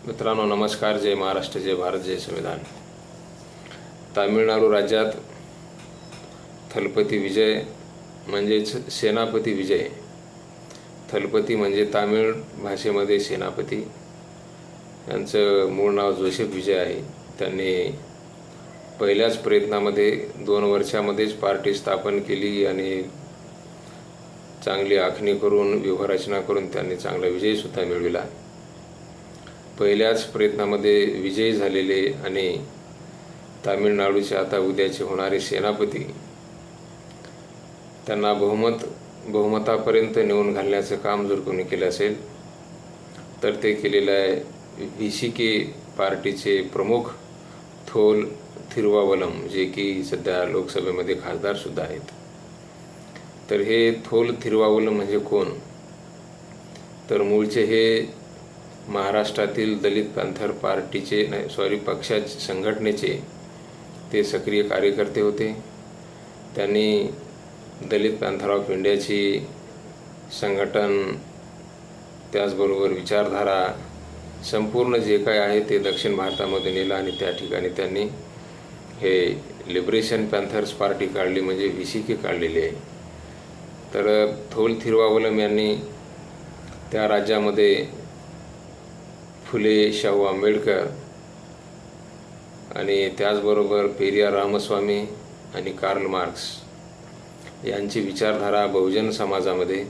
मित्रांनो नमस्कार. जय महाराष्ट्र, जय भारत, जय संविधान. तामिळनाडू राज्यात थलपती विजय म्हणजेच सेनापती विजय. थलपती म्हणजे तामिळ भाषेमध्ये सेनापती. यांचं मूळ नाव जोसेफ विजय आहे. त्यांनी पहिल्याच प्रयत्नामध्ये 2 वर्षामध्येच पार्टी स्थापन केली आणि चांगली आखणी करून व्यूहरचना करून त्यांनी चांगला विजयसुद्धा मिळविला. पहिल्याच प्रयत्नामध्ये विजयी झालेले आणि तामिळनाडूचे आता उद्याचे होणारे सेनापती त्यांना बहुमतापर्यंत नेऊन घालण्याचं काम जर कोणी केलं असेल तर ते केलेलं आहे VCK पार्टीचे प्रमुख थोल थिरुवावलम, जे की सध्या लोकसभेमध्ये खासदार सुद्धा आहेत. तर हे थोल थिरुवावलम म्हणजे कोण? तर मूळचे हे महाराष्ट्रातील दलित पॅंथर पार्टीचे पक्षाचे संघटनेचे ते सक्रिय कार्यकर्ते होते. त्यांनी दलित पॅंथर ऑफ इंडियाची संघटन, त्याचबरोबर विचारधारा, संपूर्ण जे काय आहे ते दक्षिण भारतामध्ये नेलं आणि त्या ठिकाणी त्यांनी हे लिबरेशन पॅंथर्स पार्टी काढली, म्हणजे VCK काढलेली आहे. तर थोल थिरुवावलम यांनी त्या राज्यामध्ये फुले, शाहू आंबेडकर आणि त्याचबरोबर पेरियार रामस्वामी आणि कार्ल मार्क्स यांची विचारधारा बहुजन समाजामध्ये,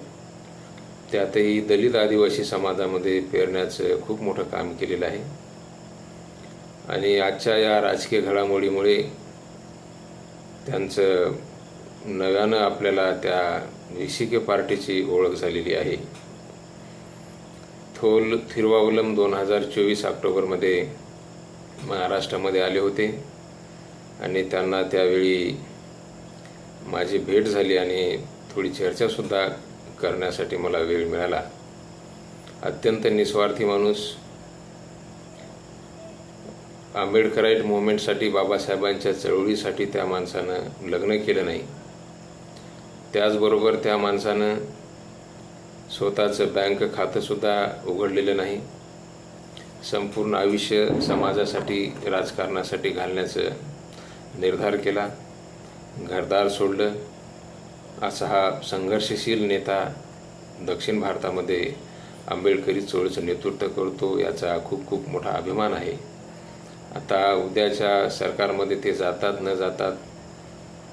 त्यातही दलित आदिवासी समाजामध्ये पेरण्याचं खूप मोठं काम केलेलं आहे. आणि आजच्या या राजकीय घडामोडीमुळे त्यांचं नव्यानं आपल्याला त्या VCK पार्टीची ओळख झालेली आहे. थोल थिरुवावलम 2024 ऑक्टोबरमध्ये महाराष्ट्रामध्ये आले होते आणि त्यांना त्यावेळी माझी भेट झाली आणि थोडी चर्चासुद्धा करण्यासाठी मला वेळ मिळाला. अत्यंत निस्वार्थी माणूस. आंबेडकराईट मुवमेंटसाठी, बाबासाहेबांच्या चळवळीसाठी त्या माणसानं लग्न केलं नाही. त्याचबरोबर त्या माणसानं स्वतःचं बँक खातंसुद्धा उघडलेलं नाही. संपूर्ण आयुष्य समाजासाठी, राजकारणासाठी घालण्याचं निर्धार केला. घरदार सोडलं. असा हा संघर्षशील नेता दक्षिण भारतामध्ये आंबेडकरी चळवळीचं नेतृत्व करतो, याचा खूप खूप मोठा अभिमान आहे. आता उद्याच्या सरकारमध्ये ते जातात न जातात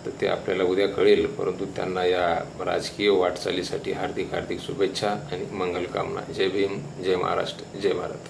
तर ते आपल्याला उद्या कळेल, परंतु त्यांना या राजकीय वाटचालीसाठी हार्दिक हार्दिक शुभेच्छा आणि मंगलकामना. जय भीम, जय महाराष्ट्र, जय भारत.